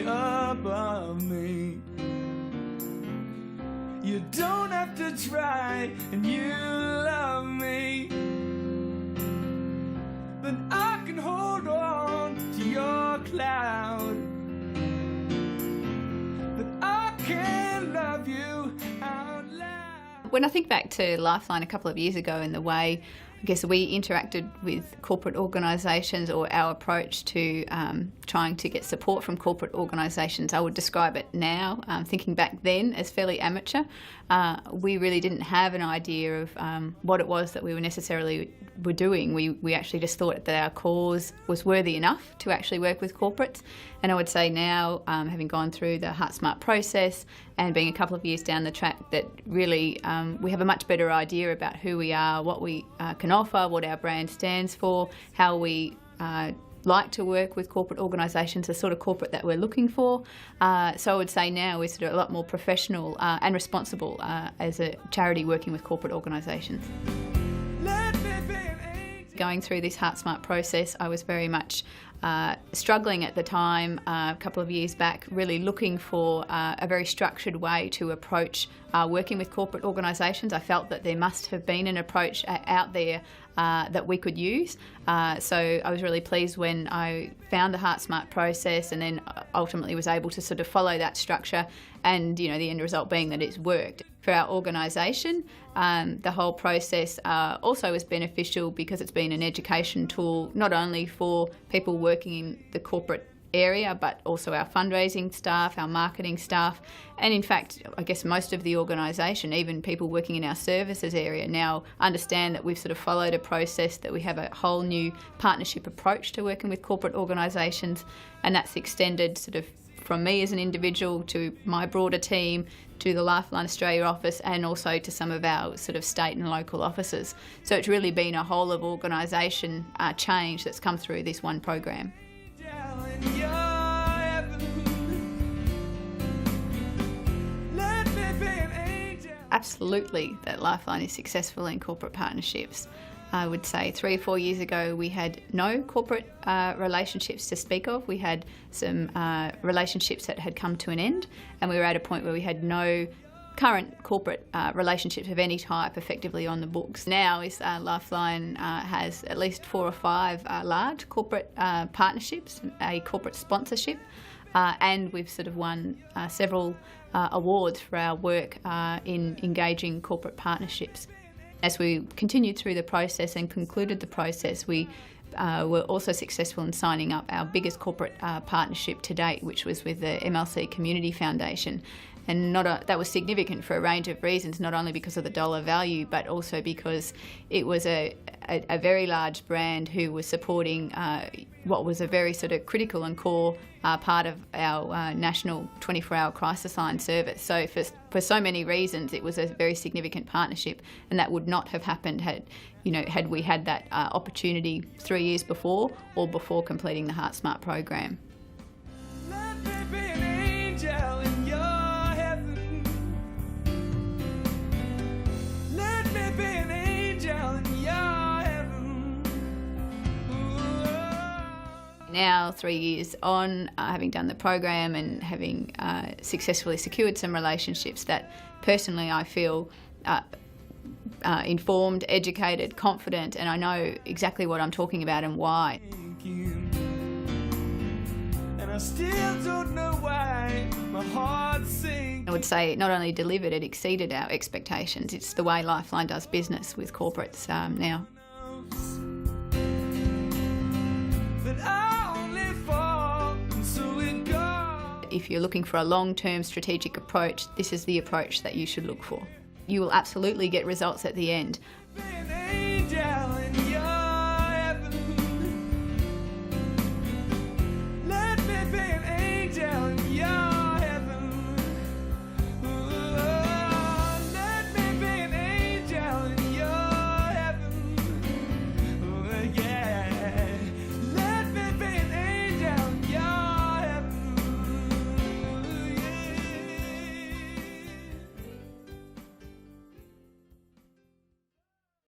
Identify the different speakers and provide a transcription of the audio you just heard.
Speaker 1: way above me. You don't have to try, and you love me, but I can hold on to your cloud, but I can't love you out loud.
Speaker 2: When I think back to Lifeline a couple of years ago and the way I guess we interacted with corporate organisations, or our approach to trying to get support from corporate organisations, I would describe it now, thinking back then, as fairly amateur. We really didn't have an idea of what it was that we were doing. We actually just thought that our cause was worthy enough to actually work with corporates. And I would say now, having gone through the HeartSmart process and being a couple of years down the track, that really we have a much better idea about who we are, what we can offer, what our brand stands for, how we like to work with corporate organisations, the sort of corporate that we're looking for. So I would say now we're sort of a lot more professional and responsible as a charity working with corporate organisations. Going through this HeartSmart process, I was very much struggling at the time, a couple of years back, really looking for a very structured way to approach working with corporate organisations. I felt that there must have been an approach out there that we could use. So I was really pleased when I found the HeartSmart process, and then ultimately was able to sort of follow that structure, and the end result being that it's worked. For our organisation, the whole process also was beneficial because it's been an education tool, not only for people working in the corporate area, but also our fundraising staff, our marketing staff, and in fact, I guess most of the organisation, even people working in our services area, now understand that we've sort of followed a process, that we have a whole new partnership approach to working with corporate organisations, and that's extended sort of from me as an individual to my broader team, to the Lifeline Australia office, and also to some of our sort of state and local offices. So it's really been a whole of organisation change that's come through this one program. Absolutely, that Lifeline is successful in corporate partnerships. I would say 3 or 4 years ago we had no corporate relationships to speak of. We had some relationships that had come to an end, and we were at a point where we had no current corporate relationships of any type effectively on the books. Now is Lifeline has at least 4 or 5 large corporate partnerships, a corporate sponsorship, and we've sort of won several awards for our work in engaging corporate partnerships. As we continued through the process and concluded the process, we were also successful in signing up our biggest corporate partnership to date, which was with the MLC Community Foundation. And that was significant for a range of reasons, not only because of the dollar value, but also because it was a very large brand who was supporting what was a very sort of critical and core part of our national 24-hour crisis line service. So for so many reasons, it was a very significant partnership, and that would not have happened had we had that opportunity 3 years before, or before completing the HeartSmart program.
Speaker 1: Let me be an angel in your heaven. Let me be an angel in your heaven. Ooh.
Speaker 2: Now, 3 years on, having done the program and having successfully secured some relationships that personally I feel informed, educated, confident, and I know exactly what I'm talking about and why.
Speaker 1: And I still don't know why my heart sings.
Speaker 2: I would say it not only delivered, it exceeded our expectations. It's the way Lifeline does business with corporates now.
Speaker 1: But I only fall, and so it goes.
Speaker 2: If you're looking for a long-term strategic approach, this is the approach that you should look for. You will absolutely get results at the end.
Speaker 1: Be an angel.